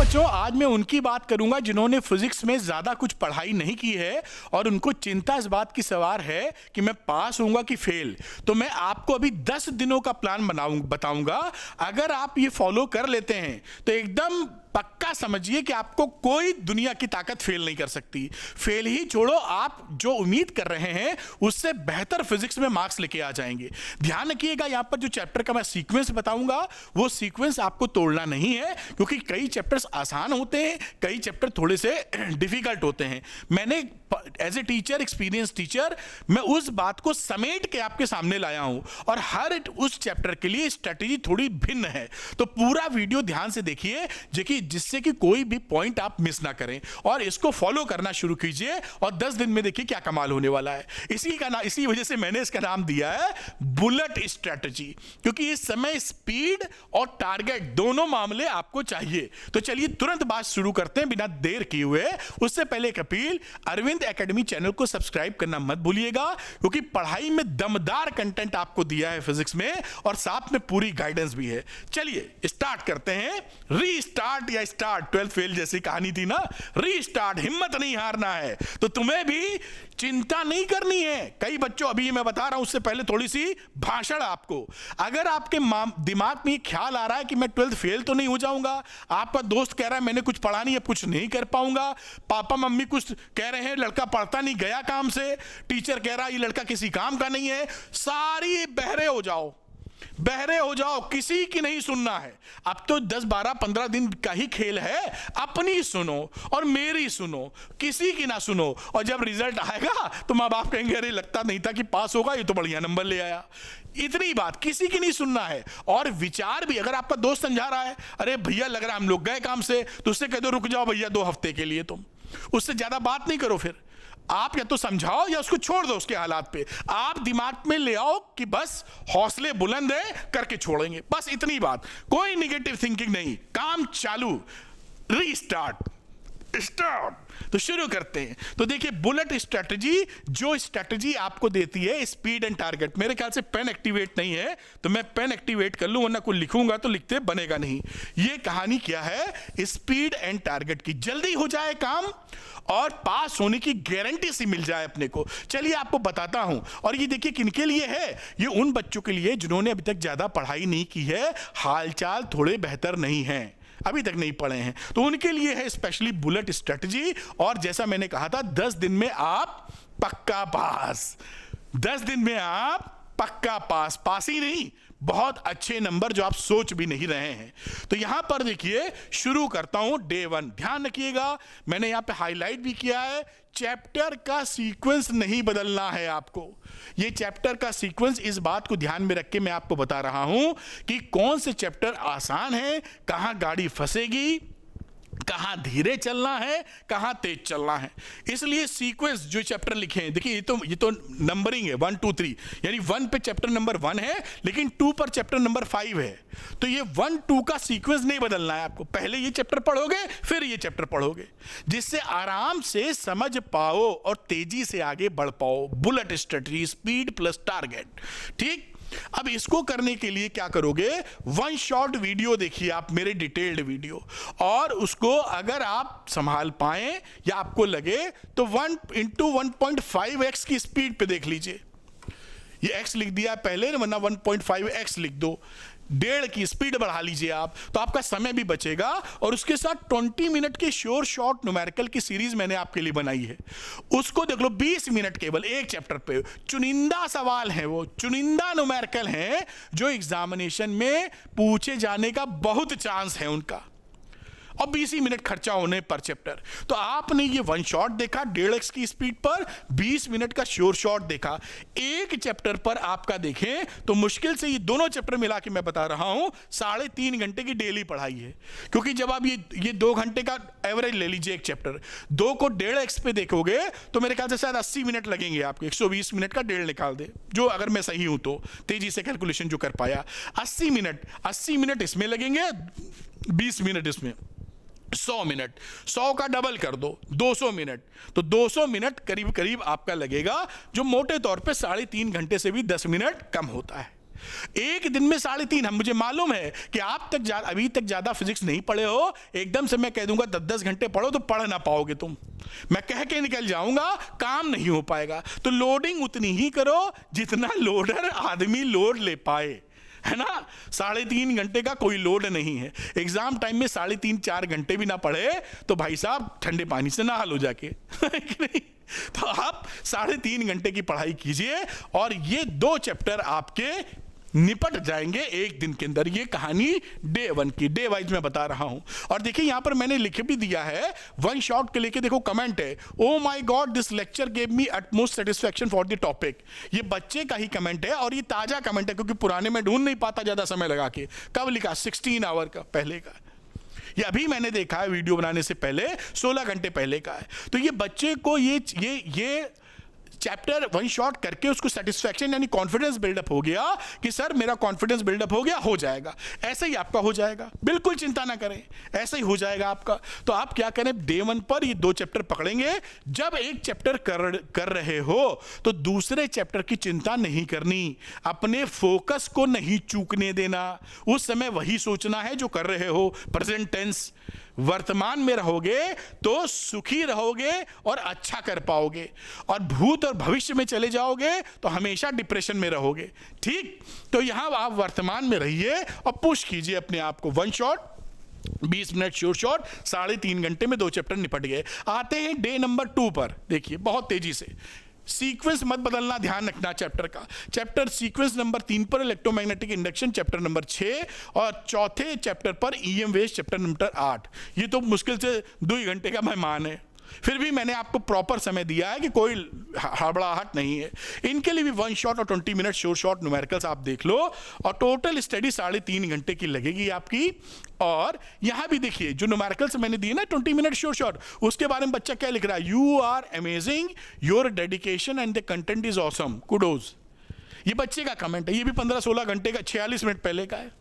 बच्चों, आज मैं उनकी बात करूंगा जिन्होंने फिजिक्स में ज्यादा कुछ पढ़ाई नहीं की है और उनको चिंता इस बात की सवार है कि मैं पास होऊंगा कि फेल। तो मैं आपको अभी 10 दिनों का प्लान बताऊंगा। अगर आप ये फॉलो कर लेते हैं तो एकदम पक्का समझिए कि आपको कोई दुनिया की ताकत फेल नहीं कर सकती। फेल ही छोड़ो, आप जो उम्मीद कर रहे हैं उससे बेहतर फिजिक्स में मार्क्स लेके आ जाएंगे। ध्यान रखिएगा, यहां पर जो चैप्टर का मैं सीक्वेंस बताऊंगा वो सीक्वेंस आपको तोड़ना नहीं है, क्योंकि कई चैप्टर्स आसान होते हैं, कई चैप्टर थोड़े से डिफिकल्ट होते हैं। मैंने as a teacher, experience teacher, मैं उस बात को समेट के आपके सामने लाया हूं और हर उस चैप्टर के लिए स्ट्रेटेजी थोड़ी भिन्न है। तो पूरा वीडियो ध्यान से देखिए जिससे कि कोई भी पॉइंट आप मिस ना करें और इसको फॉलो करना शुरू कीजिए और 10 दिन में देखिए क्या कमाल होने वाला है। इसी वजह से मैंने इसका नाम दिया है बुलेट स्ट्रेटेजी, क्योंकि इस समय स्पीड और टारगेट दोनों मामले आपको चाहिए। तो चलिए तुरंत बात शुरू करते हैं बिना देर किए हुए। उससे पहले एक अपील, अरविंद एकेडमी चैनल को सब्सक्राइब करना मत भूलिएगा, क्योंकि पढ़ाई में दमदार कंटेंट आपको दिया है फिजिक्स में और साथ में पूरी गाइडेंस भी है। चलिए स्टार्ट करते हैं। रीस्टार्ट या स्टार्ट, 12 फेल जैसी कहानी थी ना, रीस्टार्ट, हिम्मत नहीं हारना है। तो तुम्हें भी चिंता नहीं करनी है। कई बच्चों, अभी मैं बता रहा हूं उससे पहले थोड़ी सी भाषण आपको, अगर आपके दिमाग में ख्याल आ रहा है कि मैं 12th फेल तो नहीं हो जाऊंगा, आपका दोस्त कह रहा है मैंने कुछ पढ़ा नहीं, अब कुछ नहीं कर पाऊंगा, पापा मम्मी कुछ कह रहे हैं लड़का पढ़ता नहीं गया काम से, टीचर कह रहा है ये लड़का किसी काम का नहीं है, सारी बहरे हो जाओ, बहरे हो जाओ, किसी की नहीं सुनना है। अब तो 10, 12, 15 दिन का ही खेल है, अपनी सुनो और मेरी सुनो, किसी की ना सुनो। और जब रिजल्ट आएगा तो माँ बाप कहेंगे अरे लगता नहीं था कि पास होगा, ये तो बढ़िया नंबर ले आया। इतनी बात, किसी की नहीं सुनना है। और विचार भी, अगर आपका दोस्त समझा रहा है अरे भैया लग रहा है हम लोग गए काम से, तो उससे कह दो रुक जाओ भैया 2 हफ्ते के लिए, तुम उससे ज्यादा बात नहीं करो। फिर आप या तो समझाओ या उसको छोड़ दो उसके हालात पे। आप दिमाग में ले आओ कि बस हौसले बुलंद है, करके छोड़ेंगे, बस इतनी बात, कोई निगेटिव थिंकिंग नहीं, काम चालू, रीस्टार्ट, स्टार्ट। तो शुरू करते हैं। तो देखिए बुलेट स्ट्रेटजी, जो स्ट्रेटजी आपको देती है स्पीड एंड टारगेट। मेरे ख्याल से पेन एक्टिवेट नहीं है तो मैं पेन एक्टिवेट कर लूं, वरना कुछ लिखूंगा तो लिखते बनेगा नहीं। ये कहानी क्या है, स्पीड एंड टारगेट की, जल्दी हो जाए काम और पास होने की गारंटी सी मिल जाए अपने को। चलिए आपको बताता हूं। और ये देखिए किनके लिए है, ये उन बच्चों के लिए जिन्होंने अभी तक ज्यादा पढ़ाई नहीं की है, हालचाल थोड़े बेहतर नहीं है, अभी तक नहीं पढ़े हैं, तो उनके लिए है स्पेशली बुलेट स्ट्रेटजी। और जैसा मैंने कहा था 10 दिन में आप पक्का पास, 10 दिन में आप पक्का पास, पास ही नहीं बहुत अच्छे नंबर जो आप सोच भी नहीं रहे हैं। तो यहां पर देखिए शुरू करता हूं डे 1। ध्यान रखिएगा, मैंने यहां पे हाईलाइट भी किया है, चैप्टर का सीक्वेंस नहीं बदलना है आपको। ये चैप्टर का सीक्वेंस, इस बात को ध्यान में रख के मैं आपको बता रहा हूं कि कौन से चैप्टर आसान है, कहां गाड़ी फंसेगी, कहां धीरे चलना है, कहां तेज चलना है। इसलिए सीक्वेंस जो चैप्टर लिखे हैं, देखिए ये तो नंबरिंग है 1 2 3, यानी 1 पे चैप्टर नंबर 1 है लेकिन 2 पर चैप्टर नंबर 5 है। तो ये 1 2 का सीक्वेंस नहीं बदलना है आपको। पहले ये चैप्टर पढ़ोगे फिर ये चैप्टर पढ़ोगे, जिससे आराम से समझ पाओ और तेजी से आगे बढ़ पाओ। Bullet strategy, speed plus target, ठीक। अब इसको करने के लिए क्या करोगे, 1 शॉर्ट वीडियो देखिए आप, मेरे डिटेल्ड वीडियो, और उसको अगर आप संभाल पाए या आपको लगे तो 1 × 1.5x की स्पीड पे देख लीजिए। ये x लिख दिया पहले, वरना 1.5x लिख दो, 1.5 की स्पीड बढ़ा लीजिए आप, तो आपका समय भी बचेगा। और उसके साथ 20 मिनट के श्योर शॉर्ट न्यूमेरिकल की सीरीज मैंने आपके लिए बनाई है, उसको देख लो। 20 मिनट केवल एक चैप्टर पे, चुनिंदा सवाल है, वो चुनिंदा न्यूमेरिकल है जो एग्जामिनेशन में पूछे जाने का बहुत चांस है उनका, और 20 मिनट खर्चा होने पर चैप्टर। तो आपने ये 1 शॉट देखा 1.5x की स्पीड पर, 20 मिनट का श्योर शॉट देखा। एक चैप्टर पर आपका देखें तो मुश्किल से ये दोनों चैप्टर मिला के मैं बता रहा हूं 3.5 घंटे की डेली पढ़ाई है। क्योंकि जब आप ये 2 घंटे का एवरेज ले लीजिए एक चैप्टर, 2 को 1.5x पे देखोगे तो मेरे ख्याल से शायद 80 मिनट लगेंगे आपके। 120 मिनट का 1.5 निकाल दे, जो अगर मैं सही हूं तो तेजी से कैलकुलेशन जो कर पाया। 80 मिनट इसमें लगेंगे, 20 मिनट इसमें, 100 मिनट, 100 का डबल कर दो 200 मिनट, तो 200 मिनट करीब करीब आपका लगेगा, जो मोटे तौर पे 3.5 घंटे से भी 10 मिनट कम होता है। एक दिन में 3.5। हम, मुझे मालूम है कि आप अभी तक ज्यादा फिजिक्स नहीं पढ़े हो। एकदम से मैं कह दूंगा 10-10 घंटे पढ़ो तो पढ़ ना पाओगे तुम। मैं कह के निकल जाऊंगा, काम नहीं हो पाएगा। तो लोडिंग उतनी ही करो जितना लोडर आदमी लोड ले पाए, है ना। 3.5 घंटे का कोई लोड नहीं है। एग्जाम टाइम में 3.5-4 घंटे भी ना पढ़े तो भाई साहब ठंडे पानी से नहा लो जाके। तो आप 3.5 घंटे की पढ़ाई कीजिए और ये 2 चैप्टर आपके निपट जाएंगे एक दिन के अंदर। ये कहानी डे 1 की, डे वाइज मैं बता रहा हूं। और देखिए यहां पर मैंने लिख भी दिया है वन शॉट के लेके, देखो कमेंट है, oh my God this lecture gave me utmost satisfaction for the topic. ये बच्चे का ही कमेंट है और ये ताजा कमेंट है, क्योंकि पुराने में ढूंढ नहीं पाता ज्यादा समय लगा के। कब लिखा? 16 आवर का पहले का। ये अभी मैंने देखा है वीडियो बनाने से पहले, 16 घंटे पहले का है। तो ये बच्चे को ये चैप्टर वन शॉट करके उसको सेटिस्फैक्शन यानी कॉन्फिडेंस बिल्डअप हो गया कि सर मेरा कॉन्फिडेंस बिल्डअप हो गया, हो जाएगा। ऐसे ही आपका हो जाएगा, बिल्कुल चिंता ना करें, ऐसे ही हो जाएगा आपका। तो आप क्या करें, डे 1 पर ये 2 चैप्टर पकड़ेंगे। जब एक चैप्टर कर रहे हो तो दूसरे चैप्टर की चिंता नहीं करनी, अपने फोकस को नहीं चूकने देना। उस समय वही सोचना है जो कर रहे हो, प्रेजेंट टेंस। वर्तमान में रहोगे तो सुखी रहोगे और अच्छा कर पाओगे, और भूत और भविष्य में चले जाओगे तो हमेशा डिप्रेशन में रहोगे। ठीक, तो यहां आप वर्तमान में रहिए और पुश कीजिए अपने आप को। One shot 20 minute sure shot, 3.5 घंटे में 2 चैप्टर निपट गए। आते हैं डे नंबर 2 पर। देखिए बहुत तेजी से, सीक्वेंस मत बदलना, ध्यान रखना चैप्टर का। चैप्टर सीक्वेंस नंबर 3 पर इलेक्ट्रोमैग्नेटिक इंडक्शन चैप्टर नंबर 6, और चौथे चैप्टर पर ईएम वेव्स चैप्टर नंबर 8। ये तो मुश्किल से 2 घंटे का मेहमान है, फिर भी मैंने आपको प्रॉपर समय दिया है कि कोई हड़बड़ाहट नहीं है। इनके लिए भी वन शॉट और 20 मिनट श्योर शॉट न्यूमेरिकल्स आप देख लो, और टोटल स्टडी 3.5 घंटे की लगेगी आपकी। और यहां भी देखिए जो न्यूमेरिकल्स मैंने दिए ना 20 मिनट श्योर शॉट, उसके बारे में बच्चा क्या लिख रहा है, you are amazing, your dedication and the content is awesome, kudos. ये बच्चे का कमेंट है, ये भी 15-16 घंटे का, 46 मिनट पहले का है।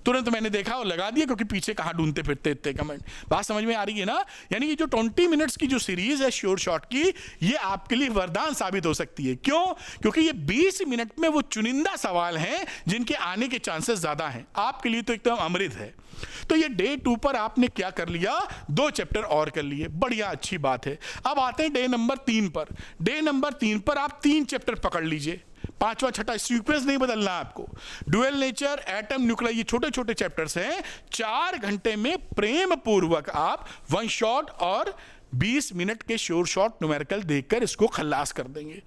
तुरंत मैंने देखा और लगा दिया, क्योंकि पीछे कहाँ ढूंढते फिरते इतने कमेंट। बात समझ में आ रही है ना। यानी कि जो 20 मिनट्स की जो सीरीज है श्योर शॉट की, ये आपके लिए वरदान साबित हो सकती है। क्यों? क्योंकि ये 20 मिनट में वो चुनिंदा सवाल हैं जिनके आने के चांसेस ज्यादा हैं। आपके लिए तो एकदम अमृत है। तो ये डे 2 पर आपने क्या कर लिया, 2 चैप्टर और कर लिए, बढ़िया, अच्छी बात है। अब आते हैं डे नंबर 3 पर। डे नंबर 3 पर आप 3 चैप्टर पकड़ लीजिए, 5वां 6वां, सीक्वेंस नहीं बदलना आपको। ड्यूअल नेचर, एटम, न्यूक्लियर, ये छोटे छोटे चैप्टर्स हैं। 4 घंटे में प्रेम पूर्वक आप वन शॉट और 20 मिनट के श्योर शॉट न्यूमेरिकल देखकर इसको खल्लास कर देंगे।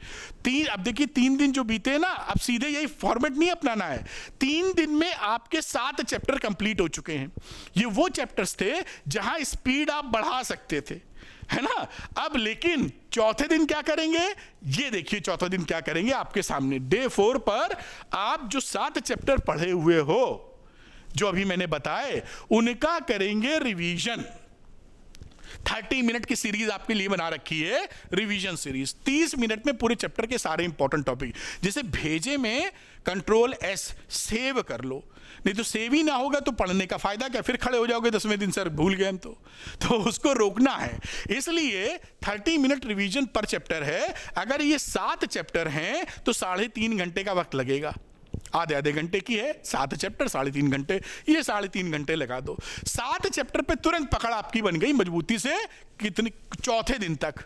अब देखिए 3 दिन जो बीते ना, अब सीधे यही फॉर्मेट नहीं अपनाना है। 3 दिन में आपके 7 चैप्टर कंप्लीट हो चुके हैं। ये वो चैप्टर्स थे जहां स्पीड आप बढ़ा सकते थे, है ना। अब लेकिन चौथे दिन क्या करेंगे, ये देखिए चौथा दिन क्या करेंगे आपके सामने। डे 4 पर आप जो 7 चैप्टर पढ़े हुए हो, जो अभी मैंने बताए, उनका करेंगे रिवीजन। 30 मिनट की सीरीज आपके लिए बना रखी है, रिवीजन सीरीज। 30 मिनट में पूरे चैप्टर के सारे इंपॉर्टेंट टॉपिक, जैसे भेजे में Ctrl+S सेव कर लो, नहीं तो सेव ही ना होगा तो पढ़ने का फायदा क्या, फिर खड़े हो जाओगे 10वें दिन, सर भूल गए हम तो उसको रोकना है। इसलिए 30 मिनट रिवीजन पर चैप्टर है। अगर ये 7 चैप्टर हैं तो 3.5 घंटे का वक्त लगेगा। आधे घंटे की है, 7 चैप्टर, 3.5 घंटे, ये 3.5 घंटे लगा दो। 7 चैप्टर पे तुरंत पकड़ आपकी बन गई मजबूती से। कितनी, चौथे दिन तक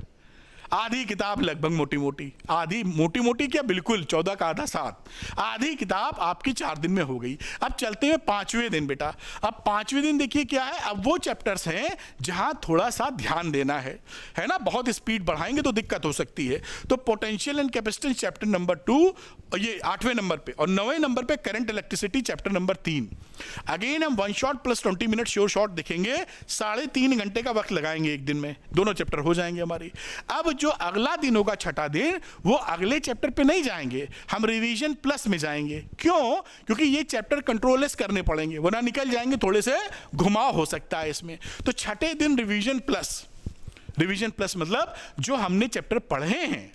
आधी किताब लगभग मोटी मोटी, आधी मोटी मोटी क्या, बिल्कुल 14 का आधा 7, आधी किताब आपकी 4 दिन में हो गई। अब चलते हैं 5वें दिन बेटा। अब 5वें दिन देखिए क्या है, अब वो चैप्टर्स हैं जहां थोड़ा सा ध्यान देना है ना। बहुत स्पीड बढ़ाएंगे तो दिक्कत हो सकती है। तो potential and capacitance chapter number 2, ये 8वें नंबर पे, और 9वें नंबर पे current electricity chapter number 3। Again हम one shot plus 20 minute sure shot देखेंगे। 3.5 घंटे का वक्त लगाएंगे एक दिन में, दोनों चैप्टर हो जाएंगे हमारी। अब जो अगला दिन होगा, छठा दिन, वो अगले चैप्टर पे नहीं जाएंगे, हम रिवीजन प्लस में जाएंगे। क्यों? क्योंकि ये चैप्टर कंट्रोललेस करने पड़ेंगे, वरना निकल जाएंगे, थोड़े से घुमाव हो सकता है इसमें। तो छठे दिन रिवीजन प्लस। रिवीजन प्लस मतलब जो हमने चैप्टर पढ़े हैं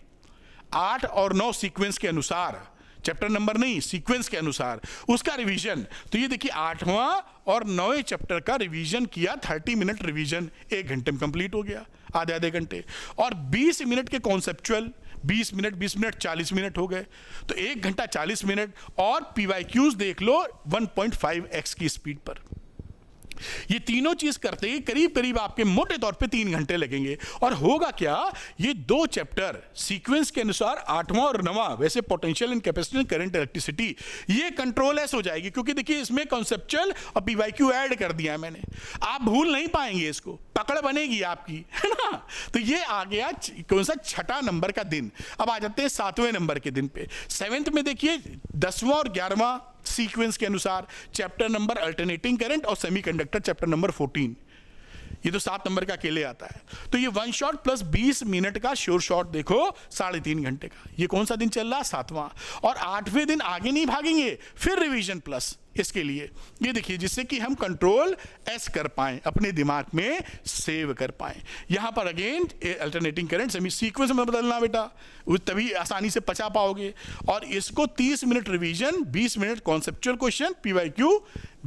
8 और 9 सीक्वेंस के अनुसार, चैप्टर नंबर नहीं, सीक्वेंस के अनुसार, उसका रिवीजन। तो ये देखिए 8वां और 9वें चैप्टर का रिवीजन किया, 30 मिनट रिवीजन 1 घंटे में कंप्लीट हो गया, आधे घंटे। और 20 मिनट के कॉन्सेप्चुअल, 20 मिनट 20 मिनट 40 मिनट हो गए, तो 1 घंटा 40 मिनट। और PYQs देख लो 1.5x की स्पीड पर। ये तीनों चीज करते ही करीब करीब आपके मोटे तौर पे 3 घंटे लगेंगे। और होगा क्या, ये 2 चैप्टर सीक्वेंस के अनुसार 8वां और 9वां, वैसे potential and capacity current electricity, ये कंट्रोल एस हो जाएगी, क्योंकि देखिए इसमें कॉन्सेप्चुअल और PYQ ऐड कर दिया है मैंने। आप भूल नहीं पाएंगे इसको, पकड़ बनेगी आपकी, है ना। तो ये आ गया कौन सा, 6ठा नंबर का दिन। अब आ जाते हैं 7वें नंबर के दिन पे। 7th में देखिए 10वां और 11वां सीक्वेंस के अनुसार चैप्टर नंबर अल्टरनेटिंग करंट और सेमीकंडक्टर चैप्टर नंबर 14, ये तो 7 नंबर का अकेले आता है। तो ये 1 शॉट प्लस 20 मिनट का श्योर शॉट देखो 3.5 घंटे का। ये कौन सा दिन चल रहा है, 7वां। और 8वें दिन आगे नहीं भागेंगे, फिर रिवीजन प्लस इसके लिए ये देखिए, जिससे कि हम कंट्रोल एस कर पाएं, अपने दिमाग में सेव कर पाएं। यहां पर again alternating current semi sequence में बदलना बेटा, तभी आसानी से पचा पाओगे। और इसको 30 minute revision, 20 minute conceptual question, PYQ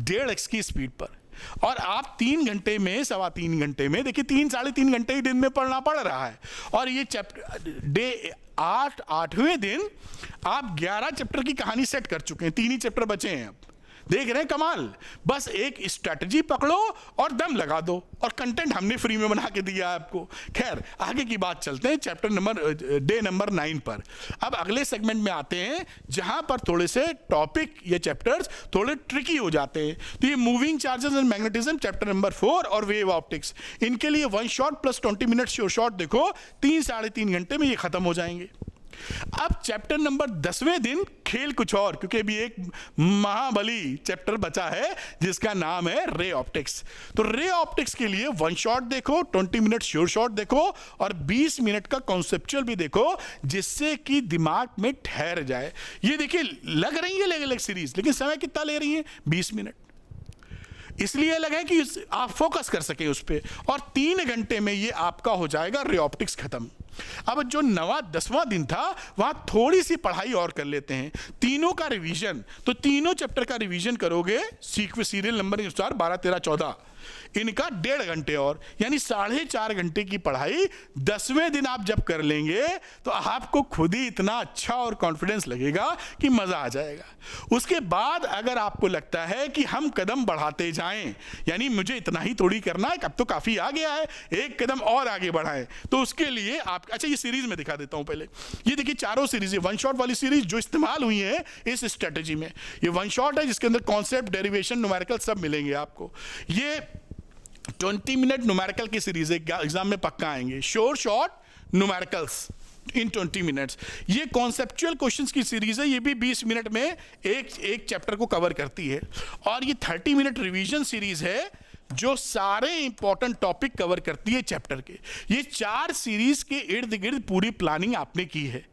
1.5x की स्पीड पर। और आप 3 घंटे में, 3.25 घंटे में, देखिए 3-3.5 घंटे ही दिन में पढ़ना पड़ रहा है। और ये चैप्टर डे 8वें दिन आप 11 चैप्टर की कहानी सेट कर चुके हैं, 3 ही चैप्टर बचे हैं। अब देख रहे हैं कमाल, बस एक स्ट्रैटेजी पकड़ो और दम लगा दो, और कंटेंट हमने फ्री में बना के दिया है आपको। खैर आगे की बात चलते हैं चैप्टर नंबर डे नंबर 9 पर। अब अगले सेगमेंट में आते हैं जहां पर थोड़े से टॉपिक, ये चैप्टर्स थोड़े ट्रिकी हो जाते हैं। तो ये moving charges and magnetism chapter number 4 और वेव ऑप्टिक्स, इनके लिए 1 shot plus 20 minute sure shot देखो 3-3.5 घंटे में ये खत्म हो जाएंगे। अब चैप्टर नंबर 10वें दिन खेल कुछ और, क्योंकि अभी एक महाबली चैप्टर बचा है जिसका नाम है रे ऑप्टिक्स। तो रे ऑप्टिक्स के लिए 1 शॉट देखो, 20 मिनट श्योर शॉट देखो, और 20 मिनट का कॉन्सेप्चुअल भी देखो, जिससे कि दिमाग में ठहर जाए। ये देखिए लग रही है अलग अलग सीरीज, लेकिन समय कितना ले रही है, 20 मिनट। इसलिए लगे कि आप फोकस कर सके उस पर, और 3 घंटे में ये आपका हो जाएगा रे ऑप्टिक्स खत्म। अब जो 9वां 10वां दिन था, वहां थोड़ी सी पढ़ाई और कर लेते हैं, तीनों का रिवीजन। तो तीनों चैप्टर का रिवीजन करोगे सीरियल नंबर के अनुसार 12, 13, 14, इनका 1.5 घंटे और, यानी 4.5 घंटे की पढ़ाई 10वें दिन आप जब कर लेंगे तो आपको खुद ही इतना अच्छा और कॉन्फिडेंस लगेगा कि मजा आ जाएगा। उसके बाद अगर आपको लगता है कि हम कदम बढ़ाते जाएं, यानी मुझे इतना ही थोड़ी करना है, अब तो काफी आ गया है, एक कदम और आगे बढ़ाएं, तो उसके लिए आप, अच्छा ये सीरीज में दिखा देता हूं पहले। ये देखिए चारों सीरीज, 1 शॉट वाली सीरीज जो इस्तेमाल हुई है इस स्ट्रेटेजी में, ये 1 शॉट है जिसके अंदर कॉन्सेप्ट, डेरिवेशन, न्यूमेरिकल सब मिलेंगे आपको। ये 20 मिनट न्यूमेरिकल की सीरीज एग्जाम में पक्का आएंगे, श्योर शॉट न्यूमेरिकल्स इन 20 मिनट्स। ये कॉन्सेप्चुअल क्वेश्चंस की सीरीज है, ये भी 20 मिनट में एक चैप्टर को कवर करती है। और ये 30 मिनट रिवीजन सीरीज है जो सारे इंपॉर्टेंट टॉपिक कवर करती है चैप्टर के। ये 4 सीरीज के इर्द गिर्द पूरी प्लानिंग आपने की है,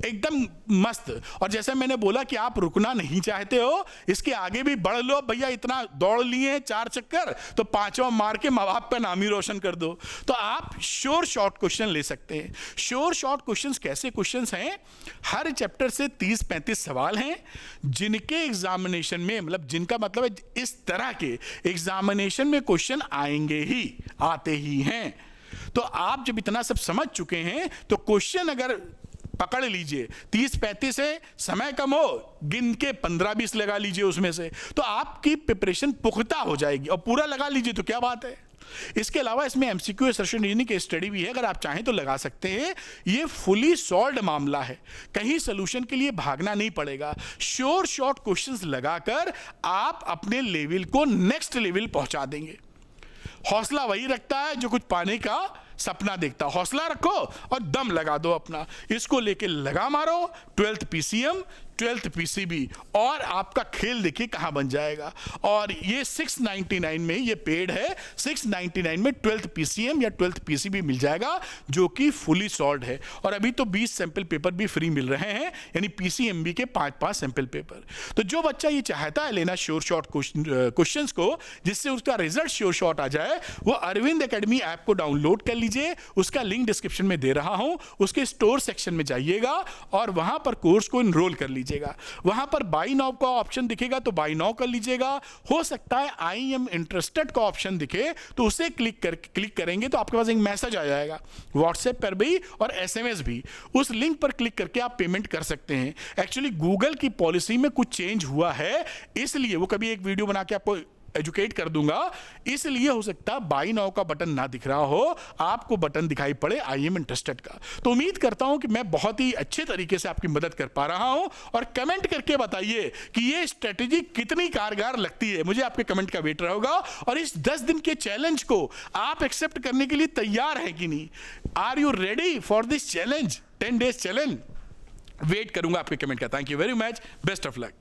एकदम मस्त। और जैसे मैंने बोला कि आप रुकना नहीं चाहते हो, इसके आगे भी बढ़ लो भैया, इतना दौड़ लिए हैं 4 चक्कर, तो 5वां मार के माँ बाप का नाम ही रोशन कर दो। तो आप श्योर शॉर्ट क्वेश्चन ले सकते हैं। श्योर शॉर्ट क्वेश्चंस कैसे क्वेश्चंस हैं, हर चैप्टर से 30-35 सवाल हैं, जिनके एग्जामिनेशन में, मतलब जिनका मतलब है इस तरह के एग्जामिनेशन में क्वेश्चन आएंगे ही, आते ही हैं। तो आप जब इतना सब समझ चुके हैं तो क्वेश्चन अगर पकड़ लीजिए, 30-35 है, समय कम हो, गिन के 15-20 लगा लीजिए उसमें से, तो आपकी प्रिपरेशन पुख्ता हो जाएगी। और पूरा लगा लीजिए तो क्या बात है। इसके अलावा इसमें एमसीक्यू असर्शन रीजनिंग की स्टडी भी है, अगर आप चाहें तो लगा सकते हैं। ये फुली सॉल्व्ड मामला है, कहीं सोल्यूशन के लिए भागना नहीं पड़ेगा। श्योर शॉर्ट क्वेश्चंस लगाकर आप अपने लेवल को नेक्स्ट लेवल पहुंचा देंगे। हौसला वही रखता है जो कुछ पाने का सपना देखता। हौसला रखो और दम लगा दो अपना, इसको लेके लगा मारो। 12th PCM, 12th PCB, और आपका खेल देखिए कहां बन जाएगा। और ये 699 में ये पेड है, 699 में 12th PCM या 12th PCB मिल जाएगा, जो कि फुली सॉल्व्ड है। और अभी तो 20 सैंपल पेपर भी फ्री मिल रहे हैं, यानी PCMB के 5-5 सैंपल पेपर। तो जो बच्चा ये चाहता है लेना श्योर शॉर्ट क्वेश्चंस को, जिससे उसका रिजल्ट श्योर शॉर्ट आ जाए, वो अरविंद एकेडमी ऐप को डाउनलोड कर लीजिए। उसका लिंक डिस्क्रिप्शन में दे रहा हूं, उसके स्टोर सेक्शन में जाइएगा और वहां पर कोर्स को एनरोल कर लीजिए। लीजिएगा। वहां पर बाई नाउ का ऑप्शन दिखेगा तो बाई नाउ कर लीजिएगा। हो सकता है आई एम इंटरेस्टेड का ऑप्शन दिखे तो उसे क्लिक करेंगे तो आपके पास एक मैसेज आ जाएगा व्हाट्सएप पर भी और एसएमएस भी। उस लिंक पर क्लिक करके आप पेमेंट कर सकते हैं। एक्चुअली गूगल की पॉलिसी में कुछ चेंज हुआ है, इसलिए वो कभी एक वीडियो बना के आपको एजुकेट कर दूंगा। इसलिए हो सकता है बाई नाउ का बटन ना दिख रहा हो, आपको बटन दिखाई पड़े आई एम इंटरेस्टेड का। तो उम्मीद करता हूं कि मैं बहुत ही अच्छे तरीके से आपकी मदद कर पा रहा हूं, और कमेंट करके बताइए कि ये स्ट्रेटेजी कितनी कारगर लगती है। मुझे आपके कमेंट का वेट रहेगा। और इस 10 दिन के चैलेंज को आप एक्सेप्ट करने के लिए तैयार हैं कि नहीं? Are you ready for this challenge, 10 days challenge? Wait करूंगा आपके कमेंट का। Thank you very much, best of luck.